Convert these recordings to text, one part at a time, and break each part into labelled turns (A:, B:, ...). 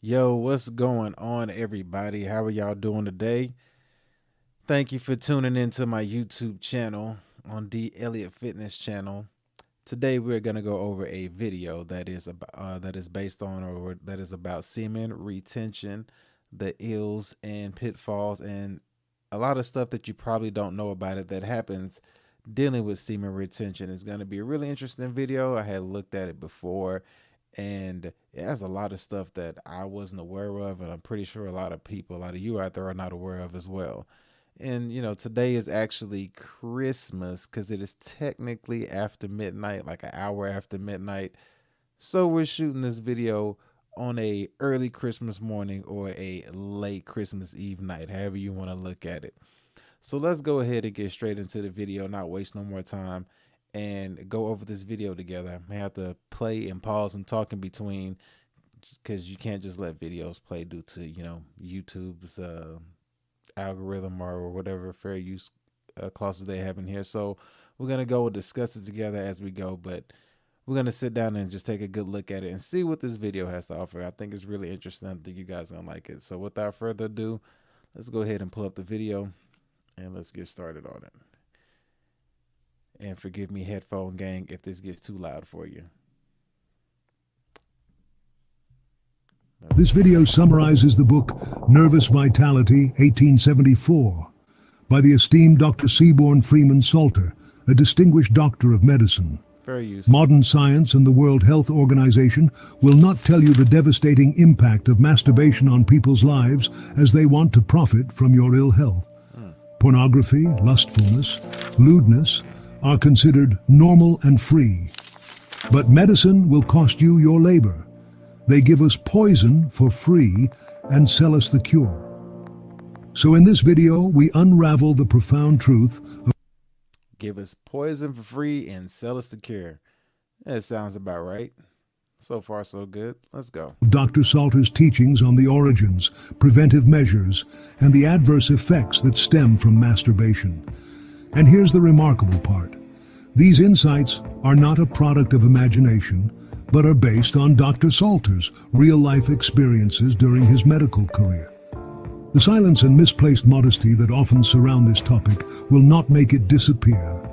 A: Yo, what's going on, everybody? How are y'all doing today? Thank you for tuning into my YouTube channel on D Elliott Fitness channel. Today, we're gonna go over a video that is based on or that is about semen retention, the ills and pitfalls, and a lot of stuff that you probably don't know about it that happens dealing with semen retention. Is going to be a really interesting video. I had looked at it before, and it has a lot of stuff that I wasn't aware of, and I'm pretty sure a lot of people, a lot of you out there, are not aware of as well. And today is actually Christmas because it is technically after midnight, like an hour after midnight. So we're shooting this video on a early Christmas morning or a late Christmas Eve night, however you want to look at it. So let's go ahead and get straight into the video, not waste no more time, and go over this video together. I may have to play and pause and talk in between because you can't just let videos play due to YouTube's algorithm or whatever fair use clauses they have in here. So we're gonna go and discuss it together as we go, but we're gonna sit down and just take a good look at it and see what this video has to offer. I think it's really interesting. I think you guys are gonna like it. So without further ado, let's go ahead and pull up the video and let's get started on it. And forgive me, headphone gang, if this gets too loud for you.
B: This video summarizes the book Nervous Vitality, 1874, by the esteemed Dr. Seaborn Freeman Salter, a distinguished doctor of medicine.
A: Fair use.
B: Modern science and the World Health Organization will not tell you the devastating impact of masturbation on people's lives as they want to profit from your ill health. Pornography, lustfulness, lewdness are considered normal and free. But medicine will cost you your labor. They give us poison for free and sell us the cure. So in this video, we unravel the profound truth of
A: Give us poison for free and sell us the cure. That sounds about right. So far, so good. Let's go.
B: Dr. Salter's teachings on the origins, preventive measures, and the adverse effects that stem from masturbation. And here's the remarkable part. These insights are not a product of imagination, but are based on Dr. Salter's real-life experiences during his medical career. The silence and misplaced modesty that often surround this topic will not make it disappear.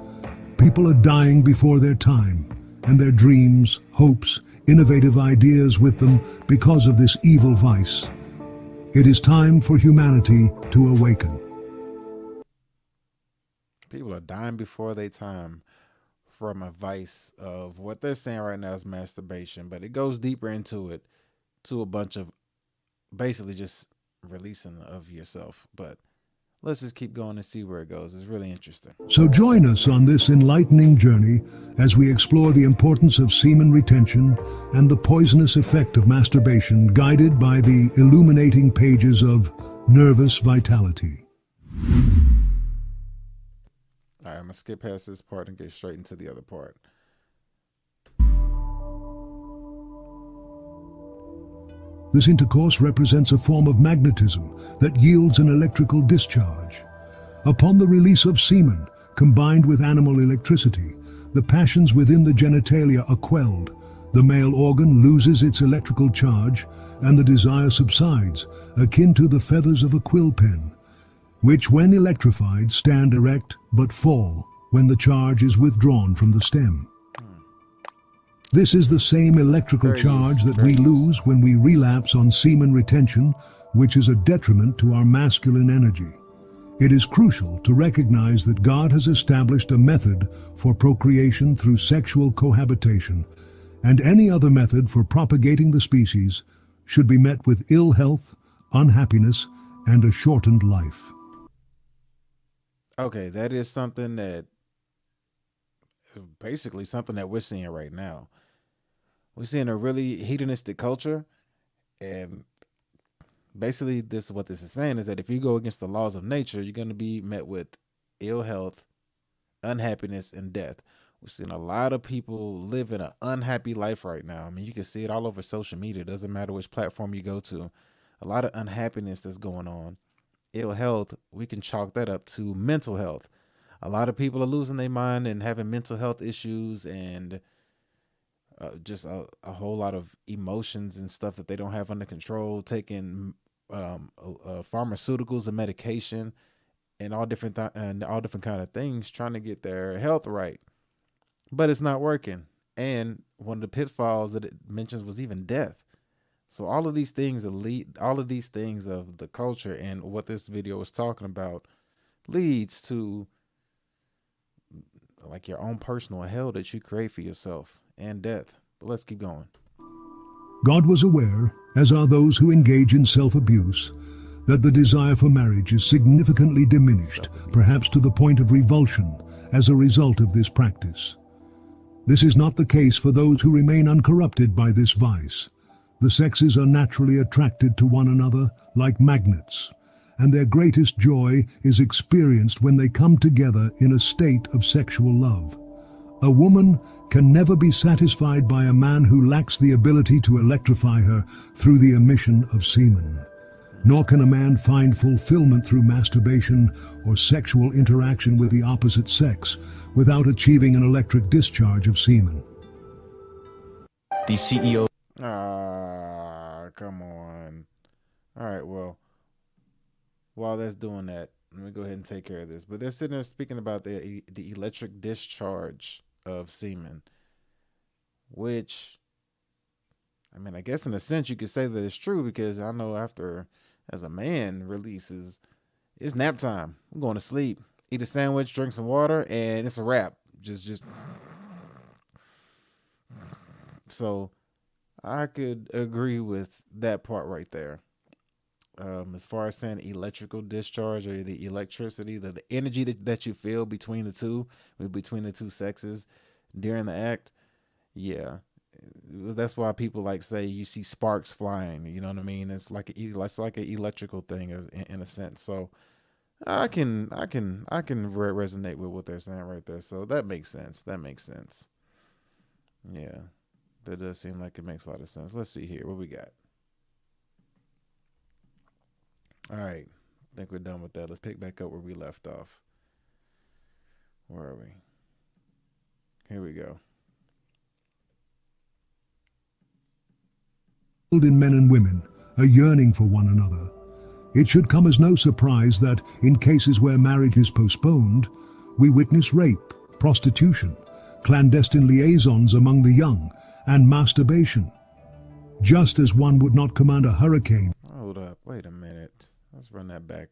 B: People are dying before their time, and their dreams, hopes, innovative ideas with them because of this evil vice. It is time for humanity to awaken.
A: People are dying before their time from a vice of what they're saying right now is masturbation, but it goes deeper into it to a bunch of basically just releasing of yourself. But let's just keep going and see where it goes. It's really interesting.
B: So join us on this enlightening journey as we explore the importance of semen retention and the poisonous effect of masturbation, guided by the illuminating pages of Nervous Vitality.
A: All right, I'm gonna skip past this part and get straight into the other part.
B: This intercourse represents a form of magnetism that yields an electrical discharge. Upon the release of semen, combined with animal electricity, the passions within the genitalia are quelled, the male organ loses its electrical charge, and the desire subsides, akin to the feathers of a quill pen, which when electrified stand erect but fall when the charge is withdrawn from the stem. This is the same electrical charge that we lose when we relapse on semen retention, which is a detriment to our masculine energy. It is crucial to recognize that God has established a method for procreation through sexual cohabitation, and any other method for propagating the species should be met with ill health, unhappiness, and a shortened life.
A: Okay, that is something that basically something that we're seeing right now. We're seeing a really hedonistic culture, and basically this what this is saying is that if you go against the laws of nature, you're going to be met with ill health, unhappiness, and death. We're seeing a lot of people living an unhappy life right now. I mean, you can see it all over social media. It doesn't matter which platform you go to. A lot of unhappiness that's going on. Ill health, we can chalk that up to mental health. A lot of people are losing their mind and having mental health issues, and just a whole lot of emotions and stuff that they don't have under control, taking pharmaceuticals and medication and all different kind of things, trying to get their health right, but it's not working. And one of the pitfalls that it mentions was even death. So all of these things lead, all of these things of the culture and what this video is talking about leads to like your own personal hell that you create for yourself and death. But let's keep going.
B: God was aware, as are those who engage in self-abuse, that the desire for marriage is significantly diminished, perhaps to the point of revulsion, as a result of this practice. This is not the case for those who remain uncorrupted by this vice. The sexes are naturally attracted to one another like magnets, and their greatest joy is experienced when they come together in a state of sexual love. A woman can never be satisfied by a man who lacks the ability to electrify her through the emission of semen. Nor can a man find fulfillment through masturbation or sexual interaction with the opposite sex without achieving an electric discharge of semen.
C: The CEO.
A: Ah, come on. All right, well, while that's doing that, let me go ahead and take care of this. But they're sitting there speaking about the electric discharge of semen, which, I mean, I guess in a sense you could say that it's true, because I know after, as a man releases, it's nap time. I'm going to sleep. Eat a sandwich, drink some water, and it's a wrap. Just. So I could agree with that part right there. As far as saying electrical discharge or the electricity, the energy that you feel between the two sexes during the act, yeah, that's why people like say you see sparks flying. You know what I mean? It's like an electrical thing in a sense. So I can resonate with what they're saying right there. So that makes sense. That makes sense. Yeah, that does seem like it makes a lot of sense. Let's see here what we got. All right, I think we're done with that. Let's pick back up where we left off. Where are we? Here we go.
B: In men and women, a yearning for one another. It should come as no surprise that, in cases where marriage is postponed, we witness rape, prostitution, clandestine liaisons among the young, and masturbation. Just as one would not command a hurricane,
A: Hold up, wait a minute. Let's run that back.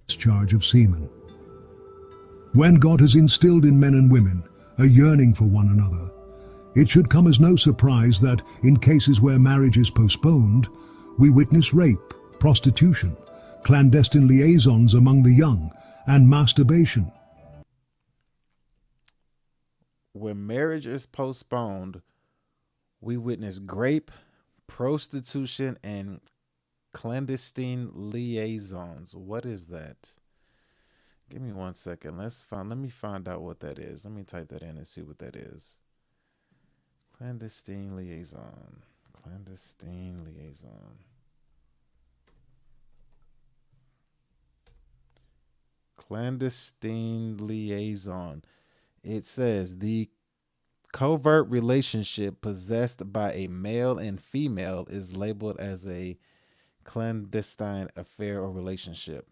B: discharge of semen. When God has instilled in men and women a yearning for one another, it should come as no surprise that, in cases where marriage is postponed, we witness rape, prostitution, clandestine liaisons among the young, and masturbation.
A: When marriage is postponed, we witness grape, prostitution, and clandestine liaisons. What is that? Give me 1 second. Let me find out what that is. Let me type that in and see what that is. Clandestine liaison. Clandestine liaison. Clandestine liaison. It says the covert relationship possessed by a male and female is labeled as a clandestine affair or relationship.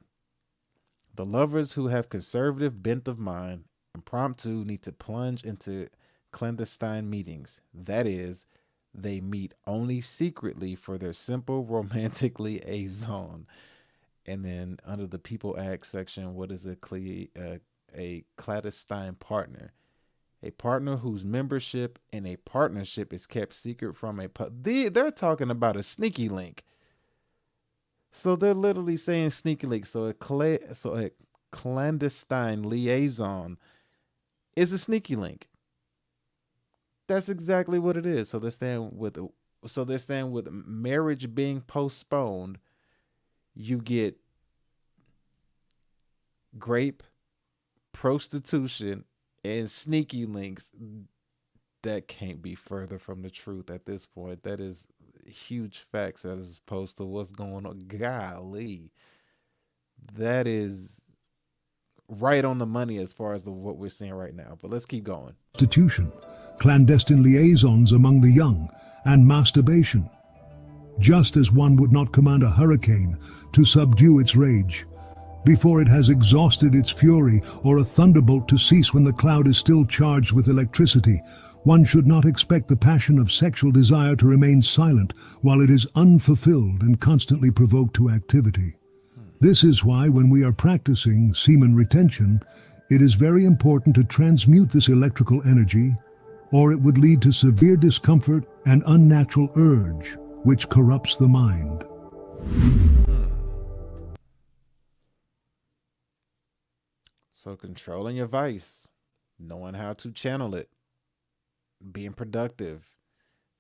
A: The lovers who have conservative bent of mind impromptu need to plunge into clandestine meetings. That is, they meet only secretly for their simple romantic liaison. And then under the People Act section, what is a clandestine partner? A partner whose membership in a partnership is kept secret from they're talking about a sneaky link. So they're literally saying sneaky link. So a clandestine liaison is a sneaky link. That's exactly what it is. So they're saying with marriage being postponed, you get grape, prostitution, and sneaky links. That can't be further from the truth at this point. That is huge facts as opposed to what's going on. Golly, that is right on the money as far as what we're seeing right now. But let's keep going.
B: Prostitution, clandestine liaisons among the young, and masturbation. Just as one would not command a hurricane to subdue its rage before it has exhausted its fury, or a thunderbolt to cease when the cloud is still charged with electricity, one should not expect the passion of sexual desire to remain silent while it is unfulfilled and constantly provoked to activity. This is why when we are practicing semen retention, it is very important to transmute this electrical energy, or it would lead to severe discomfort and unnatural urge, which corrupts the mind.
A: So controlling your vice, knowing how to channel it, being productive,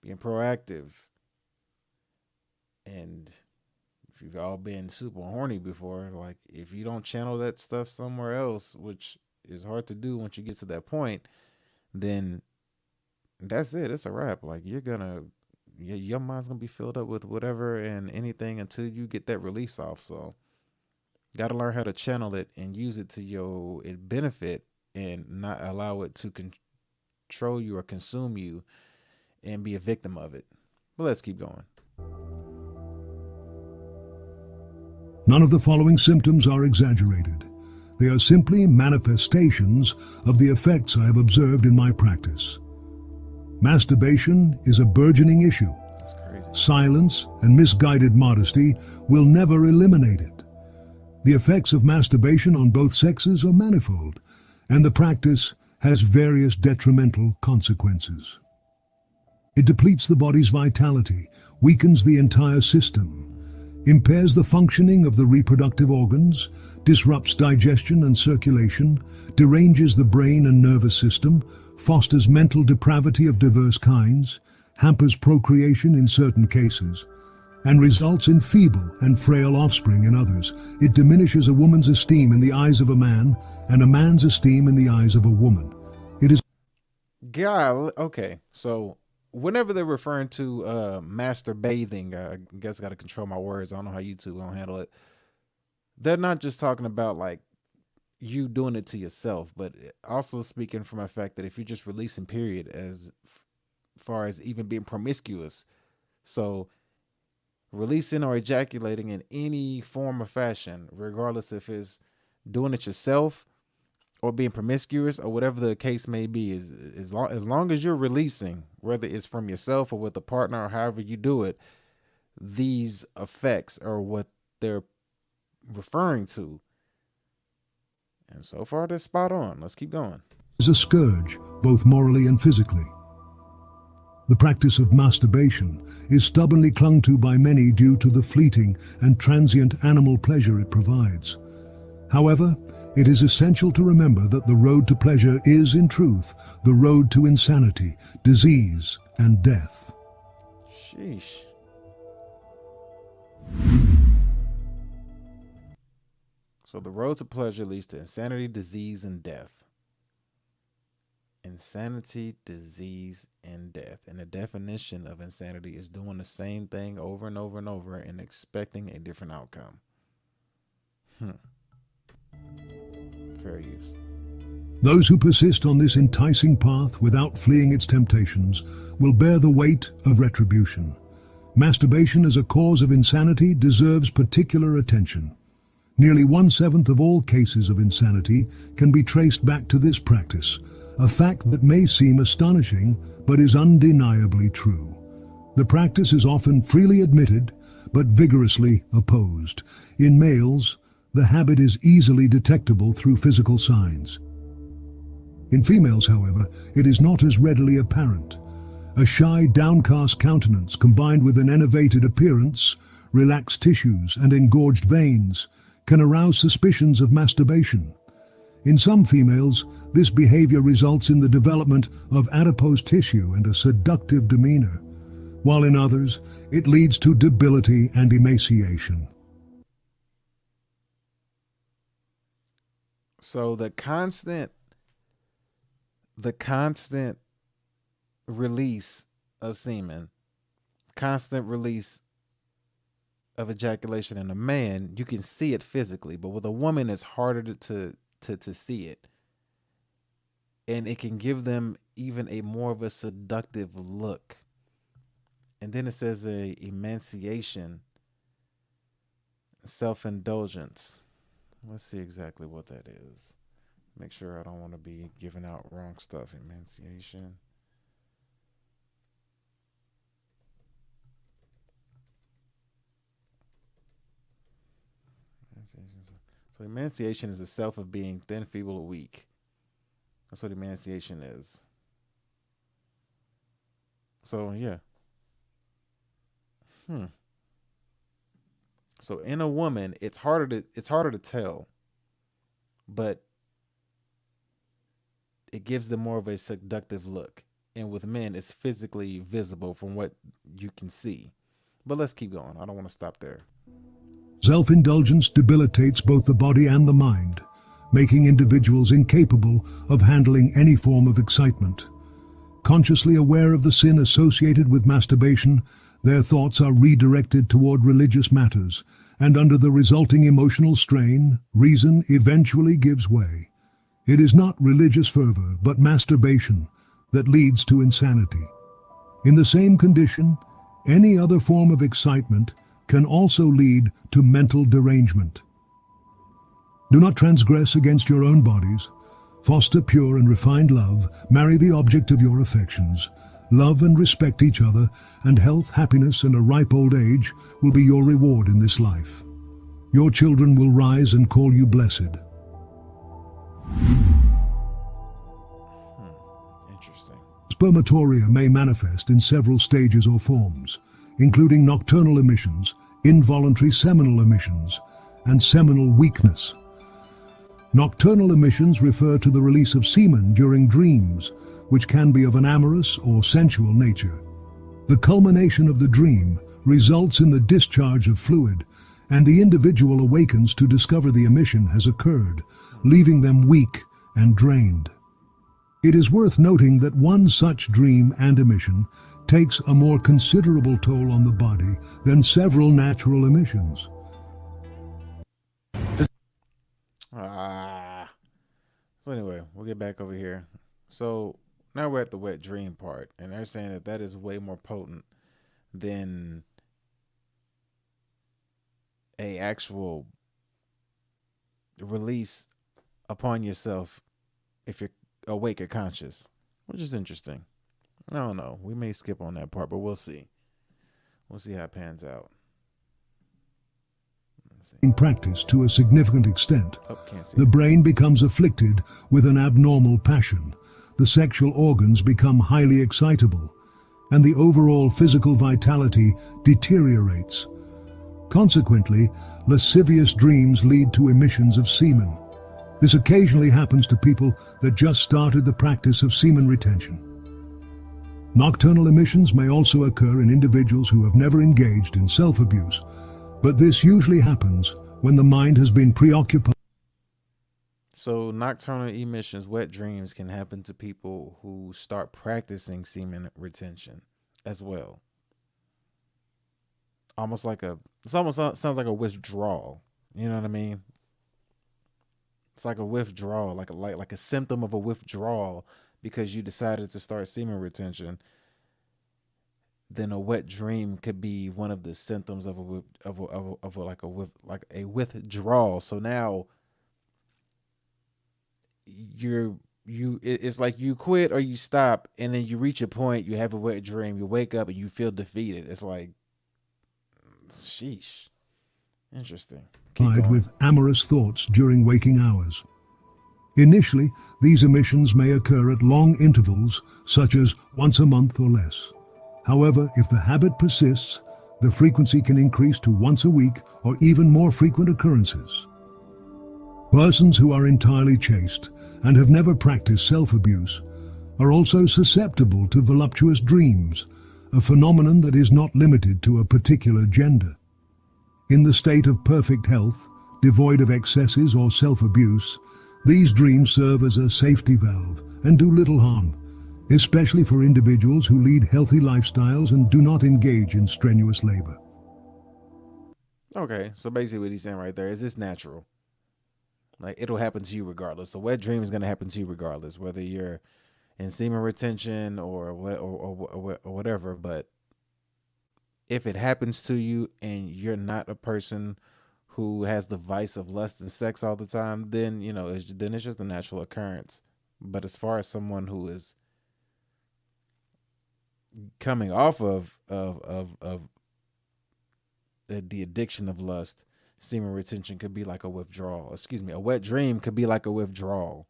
A: being proactive. And if you've all been super horny before, like if you don't channel that stuff somewhere else, which is hard to do once you get to that point, then that's it. It's a wrap. Like your mind's gonna be filled up with whatever and anything until you get that release off. So got to learn how to channel it and use it to your benefit, and not allow it to control you or consume you and be a victim of it. But let's keep going.
B: None of the following symptoms are exaggerated. They are simply manifestations of the effects I have observed in my practice. Masturbation is a burgeoning issue.
A: That's crazy.
B: Silence and misguided modesty will never eliminate it. The effects of masturbation on both sexes are manifold, and the practice has various detrimental consequences. It depletes the body's vitality, weakens the entire system, impairs the functioning of the reproductive organs, disrupts digestion and circulation, deranges the brain and nervous system, fosters mental depravity of diverse kinds, hampers procreation in certain cases, and results in feeble and frail offspring in others. It diminishes a woman's esteem in the eyes of a man and a man's esteem in the eyes of a woman. It is...
A: God, okay. So whenever they're referring to master bathing, I guess I got to control my words. I don't know how YouTube gonna handle it. They're not just talking about like you doing it to yourself, but also speaking from a fact that if you're just releasing period as far as even being promiscuous, so releasing or ejaculating in any form or fashion, regardless if it's doing it yourself or being promiscuous or whatever the case may be, is as long as you're releasing, whether it's from yourself or with a partner or however you do it, these effects are what they're referring to. And so far, they're spot on. Let's keep going.
B: is a scourge, both morally and physically. The practice of masturbation is stubbornly clung to by many due to the fleeting and transient animal pleasure it provides. However, it is essential to remember that the road to pleasure is, in truth, the road to insanity, disease, and death.
A: Sheesh. So the road to pleasure leads to insanity, disease, and death. Insanity, disease, and death. And the definition of insanity is doing the same thing over and over and over and expecting a different outcome. Fair use.
B: Those who persist on this enticing path without fleeing its temptations will bear the weight of retribution. Masturbation as a cause of insanity deserves particular attention. Nearly 1/7 of all cases of insanity can be traced back to this practice, a fact that may seem astonishing but is undeniably true. The practice is often freely admitted but vigorously opposed. In males, the habit is easily detectable through physical signs. In females, however, it is not as readily apparent. A shy, downcast countenance combined with an enervated appearance, relaxed tissues, and engorged veins can arouse suspicions of masturbation. In some females, this behavior results in the development of adipose tissue and a seductive demeanor, while in others, it leads to debility and emaciation.
A: So the constant release of semen, constant release of ejaculation in a man, you can see it physically, but with a woman, it's harder to see it. And it can give them even a more of a seductive look. And then it says a emaciation, self-indulgence. Let's see exactly what that is. Make sure I don't want to be giving out wrong stuff. Emaciation. So emaciation is the self of being thin, feeble, or weak. That's what emaciation is. So yeah. Hmm. So in a woman, it's harder to tell, but it gives them more of a seductive look. And with men, it's physically visible from what you can see. But let's keep going. I don't want to stop there.
B: Self-indulgence debilitates both the body and the mind, making individuals incapable of handling any form of excitement. Consciously aware of the sin associated with masturbation, their thoughts are redirected toward religious matters, and under the resulting emotional strain, reason eventually gives way. It is not religious fervor, but masturbation that leads to insanity. In the same condition, any other form of excitement can also lead to mental derangement. Do not transgress against your own bodies. Foster pure and refined love, marry the object of your affections. Love and respect each other, and health, happiness, and a ripe old age will be your reward in this life. Your children will rise and call you blessed.
A: Interesting.
B: Spermatoria may manifest in several stages or forms, including nocturnal emissions, involuntary seminal emissions, and seminal weakness. Nocturnal emissions refer to the release of semen during dreams, which can be of an amorous or sensual nature. The culmination of the dream results in the discharge of fluid, and the individual awakens to discover the emission has occurred, leaving them weak and drained. It is worth noting that one such dream and emission takes a more considerable toll on the body than several natural emissions.
A: So anyway, we'll get back over here. So now we're at the wet dream part, and they're saying that is way more potent than a actual release upon yourself if you're awake or conscious, which is interesting. I don't know. We may skip on that part, but we'll see. We'll see how it pans out.
B: In practice, to a significant extent,
A: Can't see.
B: the brain becomes afflicted with an abnormal passion, the sexual organs become highly excitable, and the overall physical vitality deteriorates. Consequently, lascivious dreams lead to emissions of semen. This occasionally happens to people that just started the practice of semen retention. Nocturnal emissions may also occur in individuals who have never engaged in self-abuse, but this usually happens when the mind has been preoccupied.
A: So nocturnal emissions, wet dreams, can happen to people who start practicing semen retention as well. It almost sounds like a withdrawal. You know what I mean? It's like a withdrawal, like a symptom of a withdrawal because you decided to start semen retention. Then a wet dream could be one of the symptoms of a withdrawal. So now it's like you quit or you stop, and then you reach a point, you have a wet dream, you wake up and you feel defeated. It's like, sheesh. Interesting.
B: With amorous thoughts during waking hours. Initially, these emissions may occur at long intervals, such as once a month or less. However, if the habit persists, the frequency can increase to once a week or even more frequent occurrences. Persons who are entirely chaste and have never practiced self-abuse are also susceptible to voluptuous dreams, a phenomenon that is not limited to a particular gender. In the state of perfect health, devoid of excesses or self-abuse, these dreams serve as a safety valve and do little harm, especially for individuals who lead healthy lifestyles and do not engage in strenuous labor.
A: Okay, so basically what he's saying right there is this natural. Like, it'll happen to you regardless. A wet dream is going to happen to you regardless, whether you're and semen retention or what or whatever. But if it happens to you and you're not a person who has the vice of lust and sex all the time, then then it's just a natural occurrence. But as far as someone who is coming off of the addiction of lust, semen retention could be like a withdrawal. Excuse me, a wet dream could be like a withdrawal.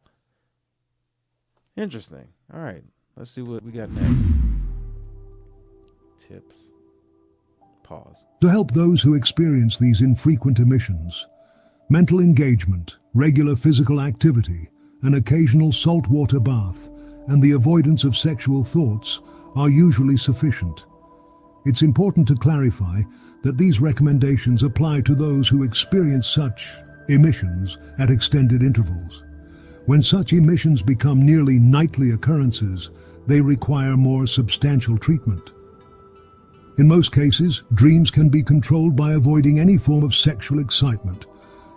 A: Interesting. All right, let's see what we got next. Tips. Pause.
B: To help those who experience these infrequent emissions, mental engagement, regular physical activity, an occasional saltwater bath, and the avoidance of sexual thoughts are usually sufficient. It's important to clarify that these recommendations apply to those who experience such emissions at extended intervals. When such emissions become nearly nightly occurrences, they require more substantial treatment. In most cases, dreams can be controlled by avoiding any form of sexual excitement,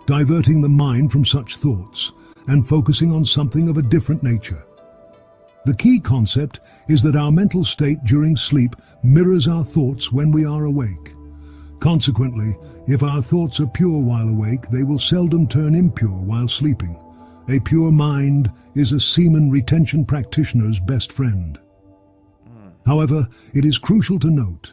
B: diverting the mind from such thoughts, and focusing on something of a different nature. The key concept is that our mental state during sleep mirrors our thoughts when we are awake. Consequently, if our thoughts are pure while awake, they will seldom turn impure while sleeping. A pure mind is a semen retention practitioner's best friend. However, it is crucial to note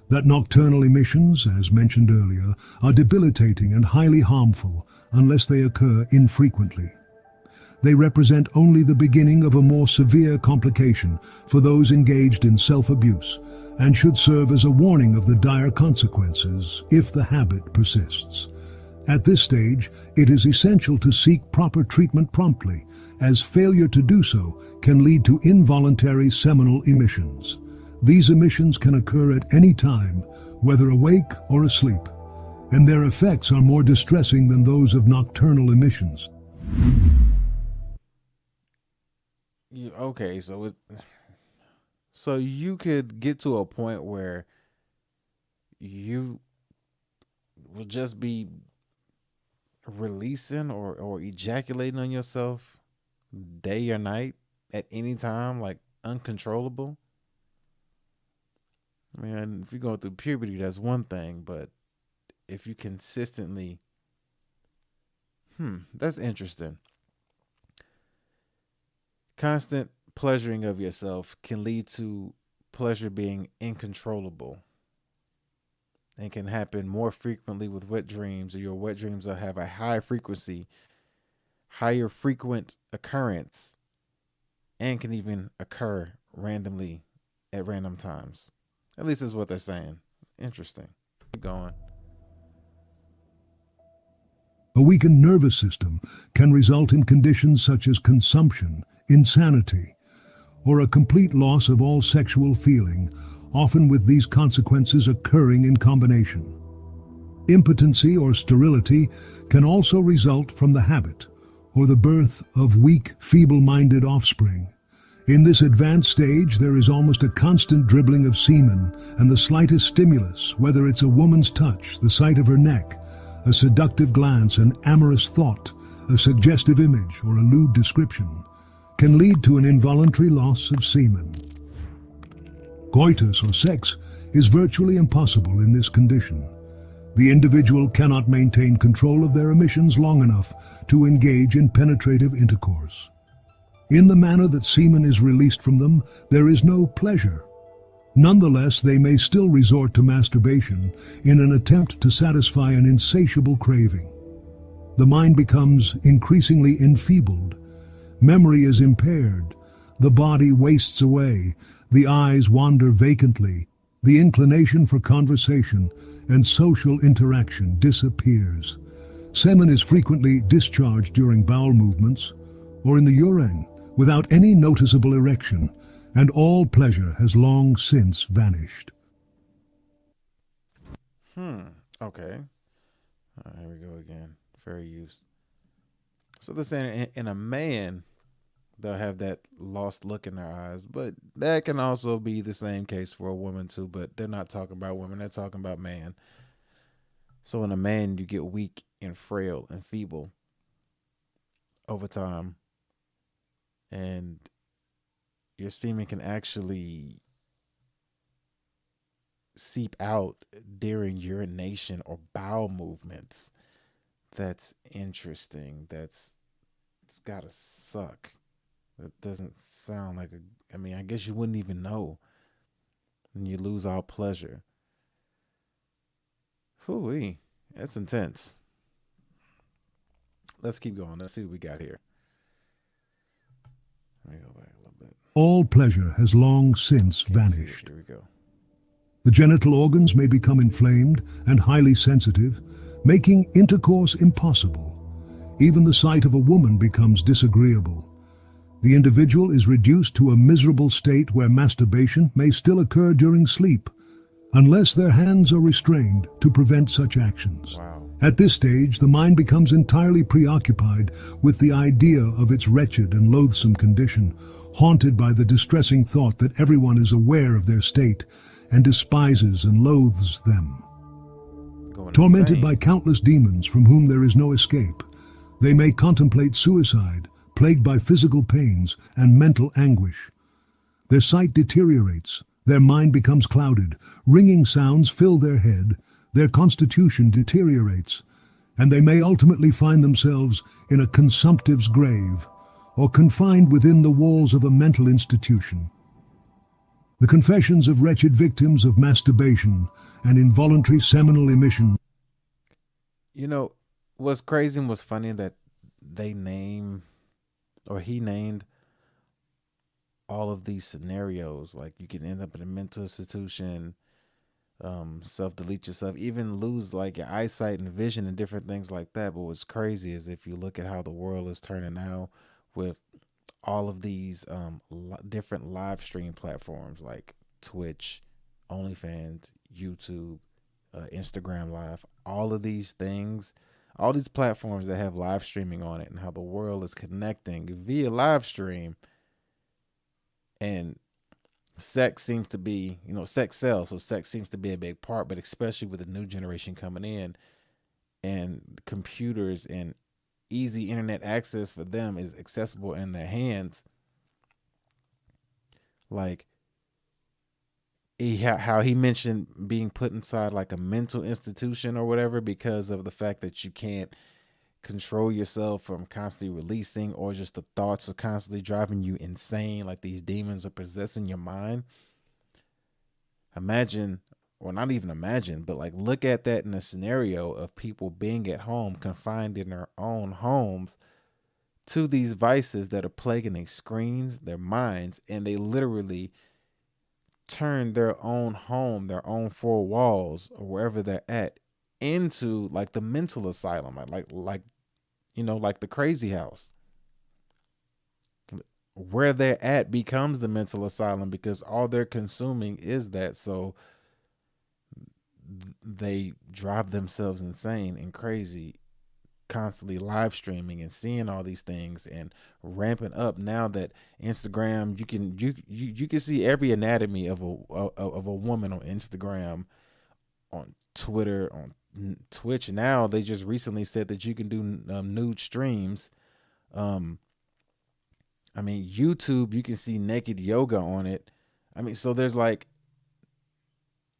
B: that nocturnal emissions, as mentioned earlier, are debilitating and highly harmful unless they occur infrequently. They represent only the beginning of a more severe complication for those engaged in self-abuse and should serve as a warning of the dire consequences if the habit persists. At this stage, it is essential to seek proper treatment promptly, as failure to do so can lead to involuntary seminal emissions. These emissions can occur at any time, whether awake or asleep, and their effects are more distressing than those of nocturnal emissions.
A: Okay, so you could get to a point where you will just be releasing or ejaculating on yourself day or night at any time, like uncontrollable. I mean, if you're going through puberty, that's one thing, but if you consistently, that's interesting. Constant pleasuring of yourself can lead to pleasure being uncontrollable and can happen more frequently with wet dreams, or your wet dreams will have a higher frequent occurrence, and can even occur randomly at random times. At least is what they're saying. Interesting. Keep going.
B: A weakened nervous system can result in conditions such as consumption, insanity, or a complete loss of all sexual feeling, often with these consequences occurring in combination. Impotency or sterility can also result from the habit or the birth of weak, feeble-minded offspring. In this advanced stage, there is almost a constant dribbling of semen, and the slightest stimulus, whether it's a woman's touch, the sight of her neck, a seductive glance, an amorous thought, a suggestive image, or a lewd description, can lead to an involuntary loss of semen. Coitus or sex is virtually impossible in this condition. The individual cannot maintain control of their emissions long enough to engage in penetrative intercourse. In the manner that semen is released from them, there is no pleasure. Nonetheless, they may still resort to masturbation in an attempt to satisfy an insatiable craving. The mind becomes increasingly enfeebled. Memory is impaired. The body wastes away. The eyes wander vacantly. The inclination for conversation and social interaction disappears. Semen is frequently discharged during bowel movements or in the urine without any noticeable erection, and all pleasure has long since vanished.
A: Okay. Here we go again. Fair use. So they're saying in a man, they'll have that lost look in their eyes, but that can also be the same case for a woman too, but they're not talking about women, they're talking about man. So in a man, you get weak and frail and feeble over time. And your semen can actually seep out during urination or bowel movements. That's interesting. It's gotta suck. That doesn't sound like a. I mean, I guess you wouldn't even know, and you lose all pleasure. Hooey, that's intense. Let's keep going. Let's see what we got here. Let me go back a little bit.
B: All pleasure has long since
A: Can't see it.
B: vanished.
A: Here we go.
B: The genital organs may become inflamed and highly sensitive, making intercourse impossible. Even the sight of a woman becomes disagreeable. The individual is reduced to a miserable state where masturbation may still occur during sleep, unless their hands are restrained to prevent such actions.
A: Wow.
B: At this stage, the mind becomes entirely preoccupied with the idea of its wretched and loathsome condition, haunted by the distressing thought that everyone is aware of their state and despises and loathes them.
A: Going
B: Tormented
A: insane.
B: by countless demons from whom there is no escape, they may contemplate suicide, plagued by physical pains and mental anguish. Their sight deteriorates, their mind becomes clouded, ringing sounds fill their head, their constitution deteriorates, and they may ultimately find themselves in a consumptive's grave or confined within the walls of a mental institution. The confessions of wretched victims of masturbation and involuntary seminal emission.
A: You know, what's crazy and what's funny that they name, or he named, all of these scenarios. Like you can end up in a mental institution, self-delete yourself, even lose like your eyesight and vision and different things like that. But what's crazy is if you look at how the world is turning now with all of these different live stream platforms like Twitch, OnlyFans, YouTube, Instagram Live, all of these things, all these platforms that have live streaming on it, and how the world is connecting via live stream. And sex seems to be, sex sells, so sex seems to be a big part, but especially with the new generation coming in and computers and easy internet access for them is accessible in their hands. Like how he mentioned being put inside like a mental institution or whatever because of the fact that you can't control yourself from constantly releasing, or just the thoughts are constantly driving you insane, like these demons are possessing your mind. Imagine, or not even imagine, but like look at that in a scenario of people being at home, confined in their own homes to these vices that are plaguing their screens, their minds, and they literally turn their own home, their own four walls, or wherever they're at, into like the mental asylum, like the crazy house. Where they're at becomes the mental asylum because all they're consuming is that. So they drive themselves insane and crazy, constantly live streaming and seeing all these things and ramping up. Now that Instagram, you can see every anatomy of a woman on Instagram, on Twitter, on Twitch. Now they just recently said that you can do nude streams. I mean, YouTube, you can see naked yoga on it. I mean, so there's like,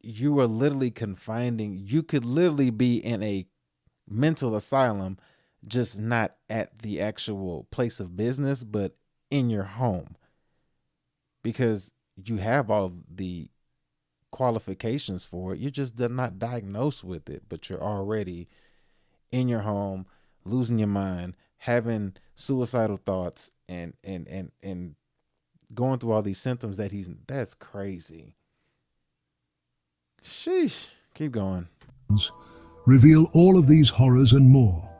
A: you are literally confining, you could literally be in a mental asylum, just not at the actual place of business, but in your home, because you have all the qualifications for it. You're just not diagnosed with it, but you're already in your home, losing your mind, having suicidal thoughts, and going through all these symptoms that's crazy. Sheesh. Keep going.
B: Reveal all of these horrors and more.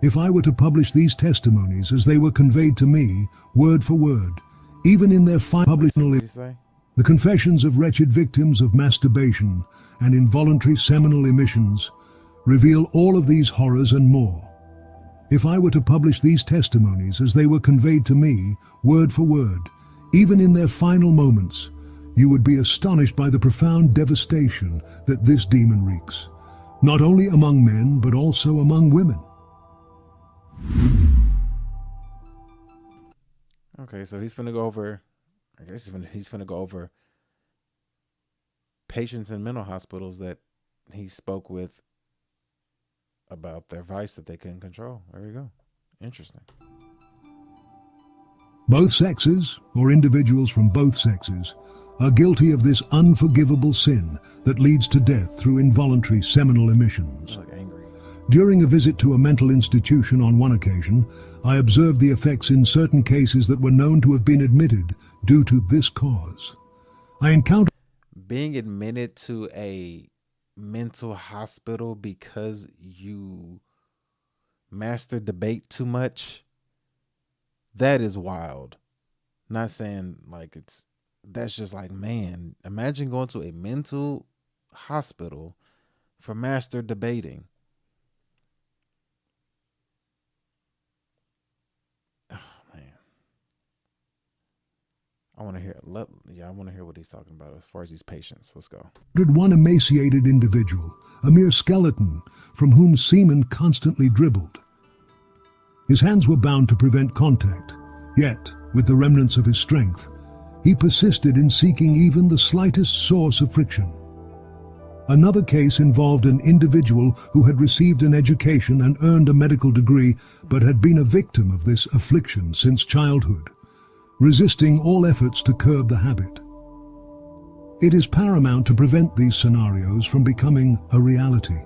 B: If I were to publish these testimonies as they were conveyed to me, word for word, even in their public knowledge, the confessions of wretched victims of masturbation and involuntary seminal emissions, reveal all of these horrors and more. If I were to publish these testimonies as they were conveyed to me, word for word, even in their final moments, you would be astonished by the profound devastation that this demon wreaks, not only among men, but also among women.
A: Okay, so he's finna go over I guess he's going to go over patients in mental hospitals that he spoke with about their vice that they couldn't control. There we go. Interesting.
B: Both sexes, or individuals from both sexes, are guilty of this unforgivable sin that leads to death through involuntary seminal emissions.
A: I look angry.
B: During a visit to a mental institution on one occasion, I observed the effects in certain cases that were known to have been admitted due to this cause. I encountered
A: Being admitted to a mental hospital because you master debate too much, that is wild. Not saying like that's just like, man, imagine going to a mental hospital for master debating. Oh man. I want to hear I want to hear what he's talking about as far as these patients. Let's go.
B: one emaciated individual, a mere skeleton, from whom semen constantly dribbled. His hands were bound to prevent contact, yet, with the remnants of his strength, he persisted in seeking even the slightest source of friction. Another case involved an individual who had received an education and earned a medical degree, but had been a victim of this affliction since childhood, resisting all efforts to curb the habit. It is paramount to prevent these scenarios from becoming a reality.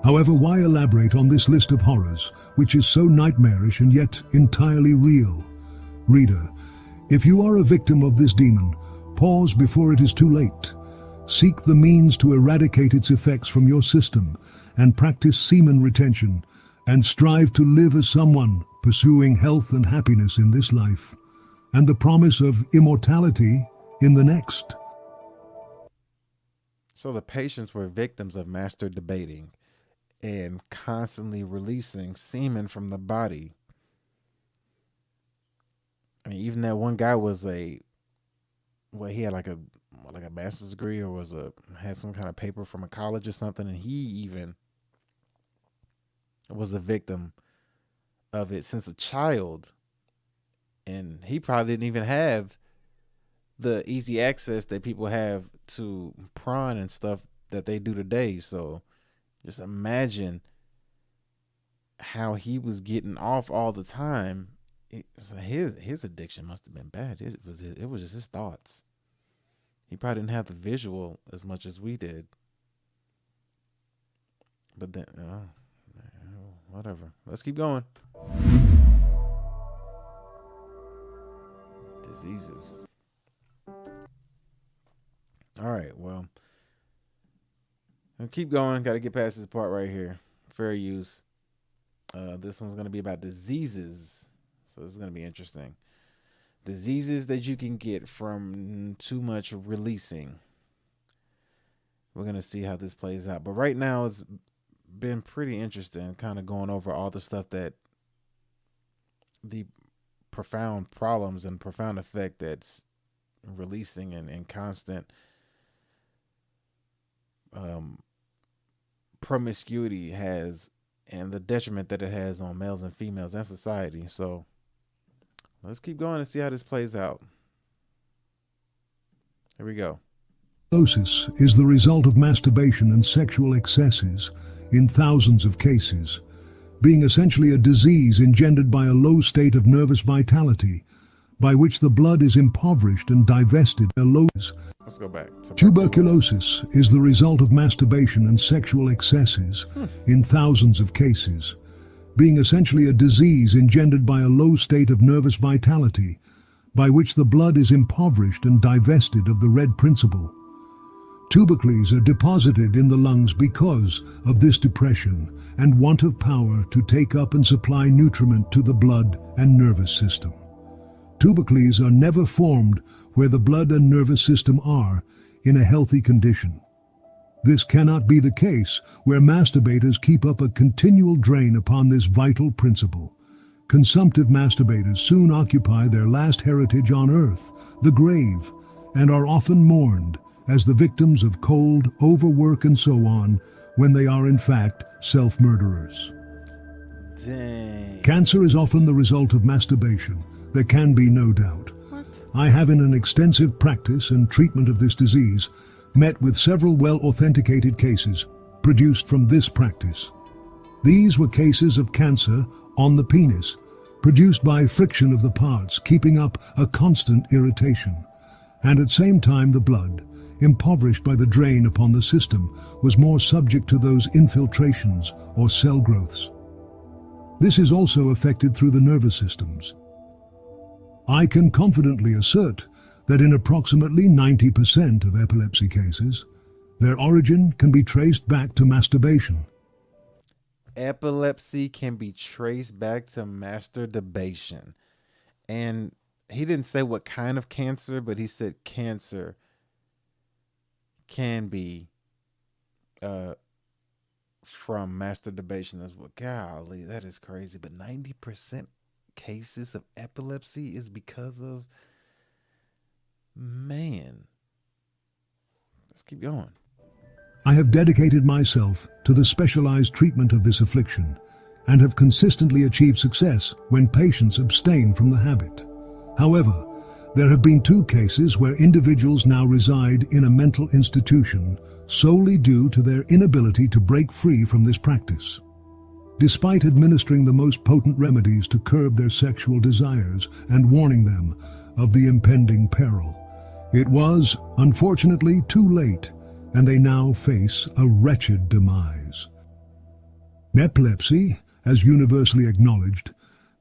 B: However, why elaborate on this list of horrors, which is so nightmarish and yet entirely real? Reader, if you are a victim of this demon, pause before it is too late. Seek the means to eradicate its effects from your system and practice semen retention, and strive to live as someone pursuing health and happiness in this life, and the promise of immortality in the next.
A: So the patients were victims of master debating and constantly releasing semen from the body. I mean, even that one guy was he had like a master's degree or had some kind of paper from a college or something, and he even was a victim of it since a child. And he probably didn't even have the easy access that people have to prawn and stuff that they do today. So just imagine how he was getting off all the time. His addiction must have been bad. It was just his thoughts. He probably didn't have the visual as much as we did. But then, whatever. Let's keep going. Diseases. All right, well, I'll keep going. Got to get past this part right here. Fair use. This one's going to be about diseases. So this is going to be interesting. Diseases that you can get from too much releasing. We're going to see how this plays out. But right now, it's been pretty interesting, kind of going over all the stuff that the profound problems and profound effect that's releasing and constant promiscuity has, and the detriment that it has on males and females and society. So let's keep going and see how this plays out. Here we go.
B: Tuberculosis is the result of masturbation and sexual excesses in thousands of cases, being essentially a disease engendered by a low state of nervous vitality, by which the blood is impoverished and divested.
A: Let's go back.
B: Tuberculosis is the result of masturbation and sexual excesses in thousands of cases, being essentially a disease engendered by a low state of nervous vitality, by which the blood is impoverished and divested of the red principle. Tubercles are deposited in the lungs because of this depression and want of power to take up and supply nutriment to the blood and nervous system. Tubercles are never formed where the blood and nervous system are in a healthy condition. This cannot be the case where masturbators keep up a continual drain upon this vital principle. Consumptive masturbators soon occupy their last heritage on earth, the grave, and are often mourned as the victims of cold, overwork and so on, when they are in fact self-murderers.
A: Dang.
B: Cancer is often the result of masturbation. There can be no doubt.
A: What?
B: I have in an extensive practice and treatment of this disease met with several well-authenticated cases produced from this practice. These were cases of cancer on the penis, produced by friction of the parts, keeping up a constant irritation, and at same time the blood, impoverished by the drain upon the system, was more subject to those infiltrations or cell growths. This is also affected through the nervous systems. I can confidently assert that in approximately 90% of epilepsy cases, their origin can be traced back to masturbation.
A: Epilepsy can be traced back to masturbation. And he didn't say what kind of cancer, but he said cancer can be from masturbation as well. Golly, that is crazy. But 90% cases of epilepsy is because of, man. Let's keep going.
B: I have dedicated myself to the specialized treatment of this affliction and have consistently achieved success when patients abstain from the habit. However, there have been 2 cases where individuals now reside in a mental institution solely due to their inability to break free from this practice. Despite administering the most potent remedies to curb their sexual desires and warning them of the impending peril, it was, unfortunately, too late, and they now face a wretched demise. Epilepsy, as universally acknowledged,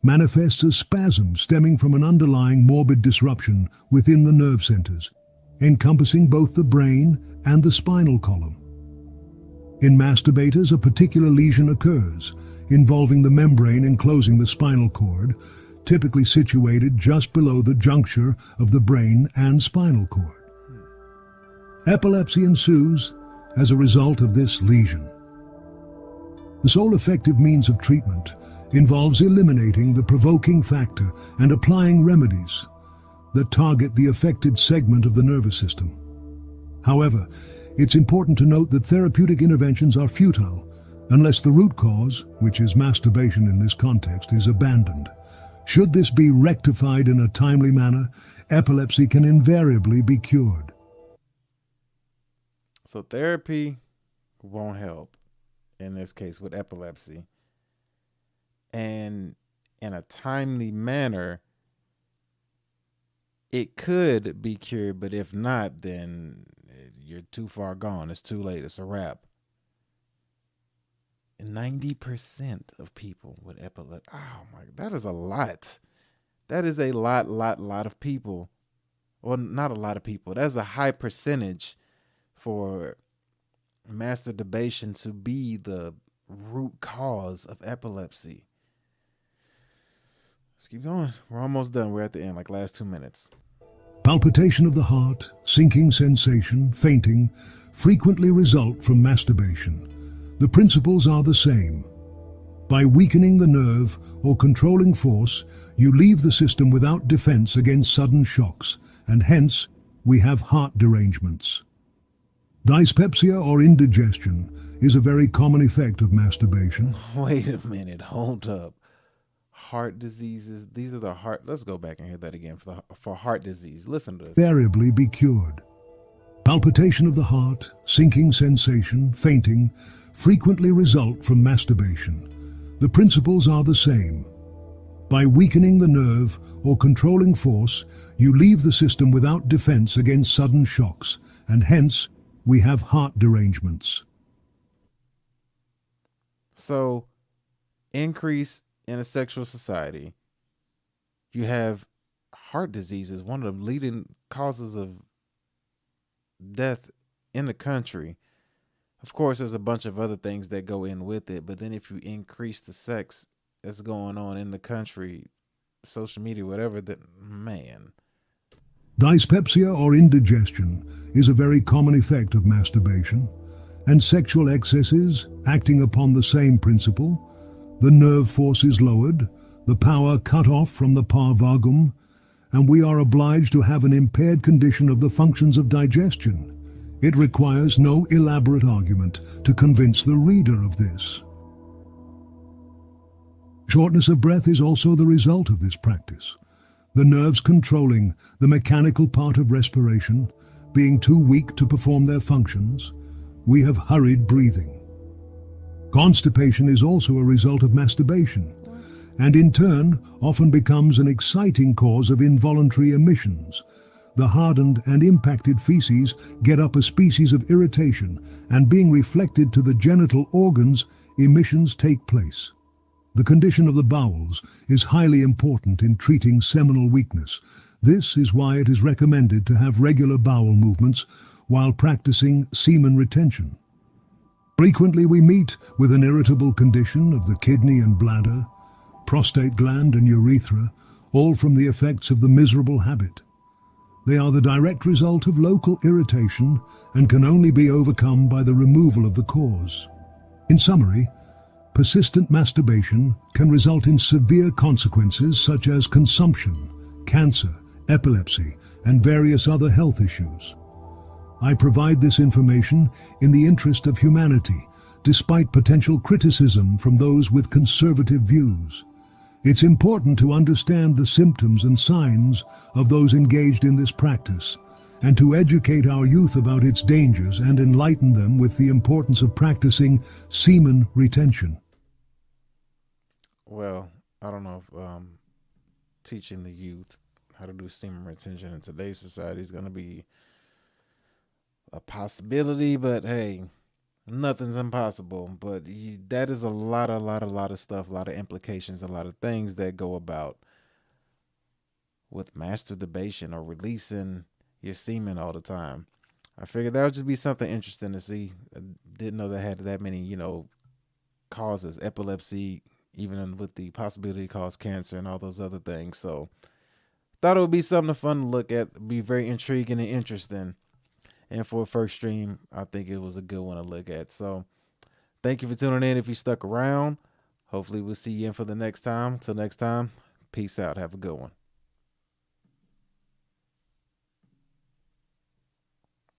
B: manifests as spasms stemming from an underlying morbid disruption within the nerve centers, encompassing both the brain and the spinal column. In masturbators, a particular lesion occurs, involving the membrane enclosing the spinal cord, typically situated just below the juncture of the brain and spinal cord. Epilepsy ensues as a result of this lesion. The sole effective means of treatment involves eliminating the provoking factor and applying remedies that target the affected segment of the nervous system. However, it's important to note that therapeutic interventions are futile unless the root cause, which is masturbation in this context, is abandoned. Should this be rectified in a timely manner, epilepsy can invariably be cured.
A: So therapy won't help in this case with epilepsy. And in a timely manner, it could be cured, but if not, then you're too far gone. It's too late. It's a wrap. 90% of people with epilepsy. Oh my, that is a lot. That is a lot of people. Well, not a lot of people. That's a high percentage for masturbation to be the root cause of epilepsy. Let's keep going. We're almost done. We're at the end, like last 2 minutes.
B: Palpitation of the heart, sinking sensation, fainting, frequently result from masturbation. The principles are the same. By weakening the nerve or controlling force, you leave the system without defense against sudden shocks, and hence we have heart derangements. Dyspepsia or indigestion is a very common effect of masturbation.
A: Wait a minute, hold up. Heart diseases, these are the heart, let's go back and hear that again for heart disease. Listen to this.
B: Invariably be cured. Palpitation of the heart, sinking sensation, fainting, frequently result from masturbation. The principles are the same. By weakening the nerve or controlling force, you leave the system without defense against sudden shocks, and hence we have heart derangements.
A: So, increase in a sexual society, you have heart disease is one of the leading causes of death in the country. Of course, there's a bunch of other things that go in with it, but then if you increase the sex that's going on in the country, social media, whatever, that, man.
B: Dyspepsia or indigestion is a very common effect of masturbation, and sexual excesses acting upon the same principle. The nerve force is lowered, the power cut off from the parvagum, and we are obliged to have an impaired condition of the functions of digestion. It requires no elaborate argument to convince the reader of this. Shortness of breath is also the result of this practice. the nerves controlling the mechanical part of respiration being too weak to perform their functions, we have hurried breathing. Constipation is also a result of masturbation, and in turn often becomes an exciting cause of involuntary emissions. The hardened and impacted feces get up a species of irritation, and being reflected to the genital organs, emissions take place. The condition of the bowels is highly important in treating seminal weakness. This is why it is recommended to have regular bowel movements while practicing semen retention. Frequently we meet with an irritable condition of the kidney and bladder, prostate gland and urethra, all from the effects of the miserable habit. They are the direct result of local irritation and can only be overcome by the removal of the cause. In summary, persistent masturbation can result in severe consequences such as consumption, cancer, epilepsy, and various other health issues. I provide this information in the interest of humanity, despite potential criticism from those with conservative views. It's important to understand the symptoms and signs of those engaged in this practice, and to educate our youth about its dangers and enlighten them with the importance of practicing semen retention.
A: Well, I don't know if teaching the youth how to do semen retention in today's society is going to be a possibility, but hey, nothing's impossible. But that is a lot of stuff, a lot of implications, a lot of things that go about with masturbation or releasing your semen all the time. I figured that would just be something interesting to see. I didn't know they had that many, causes, epilepsy, even with the possibility to cause cancer and all those other things. So thought it would be something fun to look at, be very intriguing and interesting. And for a first stream, I think it was a good one to look at. So thank you for tuning in if you stuck around. Hopefully we'll see you in for the next time. Till next time, peace out. Have a good one.